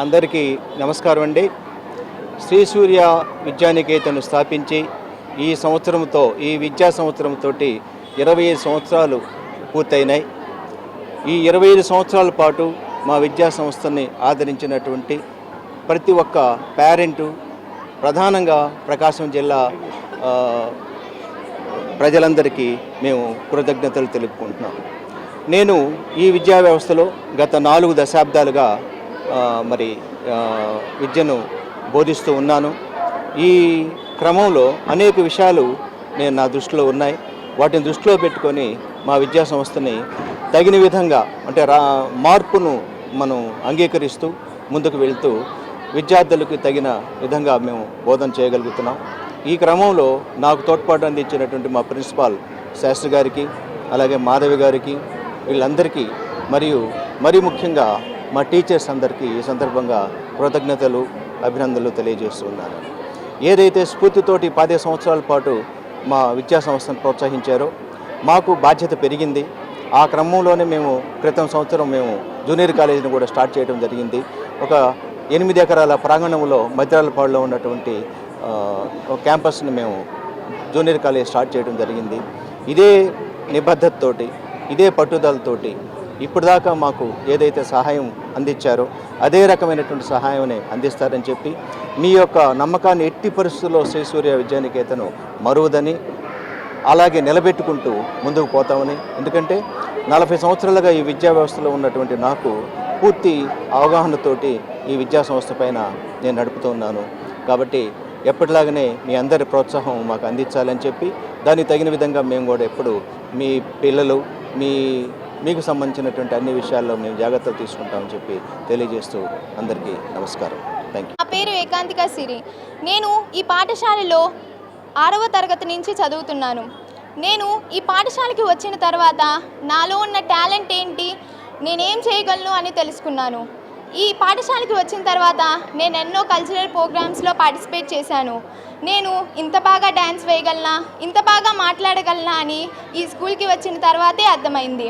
అందరికీ నమస్కారం అండి. శ్రీ సూర్య విద్యానికేతను స్థాపించి ఈ సంవత్సరంతో ఈ విద్యా సంవత్సరంతో 25 సంవత్సరాలు పూర్తయినాయి. ఈ 25 సంవత్సరాల పాటు మా విద్యా సంస్థని ఆదరించినటువంటి ప్రతి ఒక్క పేరెంటు, ప్రధానంగా ప్రకాశం జిల్లా ప్రజలందరికీ మేము కృతజ్ఞతలు తెలుపుకుంటున్నాం. నేను ఈ విద్యా వ్యవస్థలో గత 4 దశాబ్దాలుగా విద్యను బోధిస్తూ ఉన్నాను. ఈ క్రమంలో అనేక విషయాలు నా దృష్టిలో ఉన్నాయి. వాటిని దృష్టిలో పెట్టుకొని మా విద్యా సంస్థని తగిన విధంగా అంటే మార్పును మనం అంగీకరిస్తూ ముందుకు వెళ్తూ విద్యార్థులకు తగిన విధంగా మేము బోధన చేయగలుగుతున్నాం. ఈ క్రమంలో నాకు తోడ్పాటు అందించినటువంటి మా ప్రిన్సిపాల్ శాస్త్రి గారికి, అలాగే మాధవి గారికి, వీళ్ళందరికీ మరియు మరీ ముఖ్యంగా మా టీచర్స్ అందరికీ ఈ సందర్భంగా కృతజ్ఞతలు, అభినందనలు తెలియజేస్తున్నాను. ఏదైతే స్ఫూర్తితోటి 10 సంవత్సరాల పాటు మా విద్యా సంస్థను ప్రోత్సహించారో మాకు బాధ్యత పెరిగింది. ఆ క్రమంలోనే మేము క్రితం సంవత్సరం జూనియర్ కాలేజీని కూడా స్టార్ట్ చేయడం జరిగింది. ఒక 8 ఎకరాల ప్రాంగణంలో మద్రాలపాడులో ఉన్నటువంటి క్యాంపస్ని మేము జూనియర్ కాలేజ్ స్టార్ట్ చేయడం జరిగింది. ఇదే నిబద్ధతతోటి, ఇదే పట్టుదలతోటి ఇప్పటిదాకా మాకు ఏదైతే సహాయం అందించారో అదే రకమైనటువంటి సహాయాన్ని అందిస్తారని చెప్పి మీ యొక్క నమ్మకాన్ని ఎట్టి పరిస్థితుల్లో శ్రీ సూర్య విద్యానికేతను మరువదని, అలాగే నిలబెట్టుకుంటూ ముందుకు పోతామని. ఎందుకంటే 40 సంవత్సరాలుగా ఈ విద్యా వ్యవస్థలో ఉన్నటువంటి నాకు పూర్తి అవగాహనతోటి ఈ విద్యా సంస్థ పైన నేను నడుపుతూ ఉన్నాను. కాబట్టి ఎప్పటిలాగానే మీ అందరి ప్రోత్సాహం మాకు అందించాలని చెప్పి దానికి తగిన విధంగా మేము కూడా ఎప్పుడు మీ పిల్లలు మీకు సంబంధించినటువంటి అన్ని విషయాల్లో మేము జాగ్రత్తలు తీసుకుంటామని చెప్పి తెలియజేస్తూ అందరికీ నమస్కారం. Thank you. నా పేరు ఏకాంతిక సిరి. నేను ఈ పాఠశాలలో 6వ తరగతి నుంచి చదువుతున్నాను. నేను ఈ పాఠశాలకి వచ్చిన తర్వాత నాలో ఉన్న టాలెంట్ ఏంటి, నేనేం చేయగలను అని తెలుసుకున్నాను. ఈ పాఠశాలకి వచ్చిన తర్వాత నేను ఎన్నో కల్చరల్ ప్రోగ్రామ్స్లో పార్టిసిపేట్ చేశాను. నేను ఇంత బాగా డ్యాన్స్ వేయగలనా, ఇంత బాగా మాట్లాడగలనా అని ఈ స్కూల్కి వచ్చిన తర్వాతే అర్థమైంది.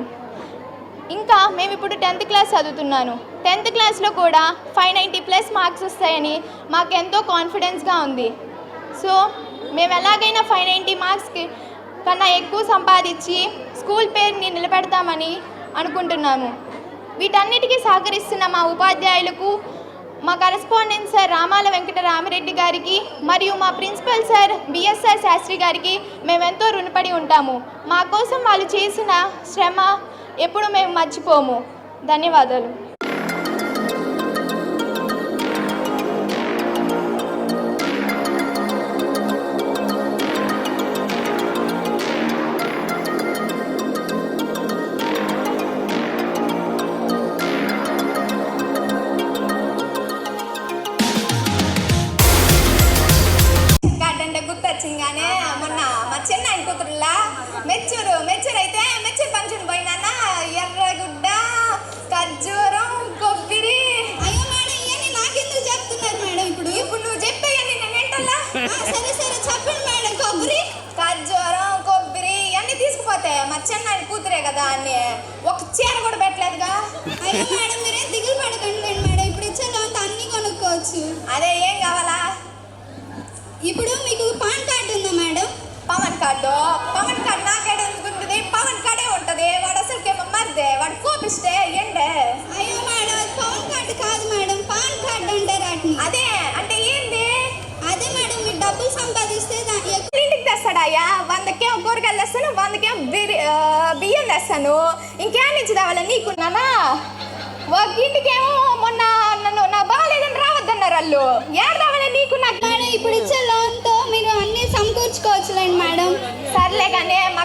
ఇంకా మేము ఇప్పుడు 10th క్లాస్ చదువుతున్నాను. 10th క్లాస్లో కూడా 590+ మార్క్స్ వస్తాయని మాకు ఎంతో కాన్ఫిడెన్స్గా ఉంది. సో మేము ఎలాగైనా 590 మార్క్స్కి కన్నా ఎక్కువ సంపాదించి స్కూల్ పేరుని నిలబెడతామని అనుకుంటున్నాము. వీటన్నిటికీ సహకరిస్తున్న మా ఉపాధ్యాయులకు, మా కరెస్పాండెంట్ సార్ రామాల వెంకట రామిరెడ్డి గారికి మరియు మా ప్రిన్సిపల్ సార్ బిఎస్ఆర్ శాస్త్రి గారికి మేమెంతో రుణపడి ఉంటాము. మా కోసం వాళ్ళు చేసిన శ్రమ ఎప్పుడు మేము మర్చిపోము. ధన్యవాదాలు. గుర్తొచ్చింగానే మొన్న మా చెన్నై కూతురులా మెచ్చూరు అయితే మెచ్చూరు ఫంక్షన్ పోయినా ఎర్రగుడ్డ, ఖర్జూరం, కొబ్బరి. అయ్యో మేడం, ఇవన్నీ నాకెందుకు చెప్తున్నారు మేడం? ఇప్పుడు నువ్వు చెప్పేయండి, నేను ఏంటల్లా. సరే చెప్పండి మేడం. కొబ్బరి, ఖర్జూరం, కొబ్బరి ఇవన్నీ తీసుకుపోతే మా చెన్నై కూతురే కదా అని ఒక చీర కూడా పెట్టలేదుగా. అయ్యో మేడం, మీరేం దిగులు పడకండి మేడం, ఇప్పుడు ఇచ్చేలో అంత అన్నీ కొనుక్కోవచ్చు. అదే ఏం కావాలా? ఇప్పుడు మీకు పాన్ కార్డు ఉందా మేడం? పవన్ కార్డు నాకేడ ఉంటుంది? పవన్ కార్డే ఉంటుంది. వాడు అసలుకేమో మరిదే, వాడు కోపిస్తే ఎండే. అయ్యో మేడం, అది పవన్ కార్డు కాదు మేడం, పాన్ కార్డు అంటారు వాటిని. అదే అంటే ఏంది? అదే మేడం, మీరు డబ్బులు సంపాదిస్తే ఇంటికి తెస్తాడాయా? 100కేమో కూరగాయలు తెస్తాను, 100కేమో బియ్యం తెస్తాను. ఇంకేం నుంచి తేవాలి నీకున్నానా? ఒక ఇంటికేమో మొన్న నన్ను నా బాగాలేదని రావద్దన్నారు వాళ్ళు. ఏడు రావాలి నీకు? నాకు ఇప్పుడు ఇచ్చే లోన్తో మీరు అన్నీ సమకూర్చుకోవచ్చులేండి మేడం. సర్లే కానీ మా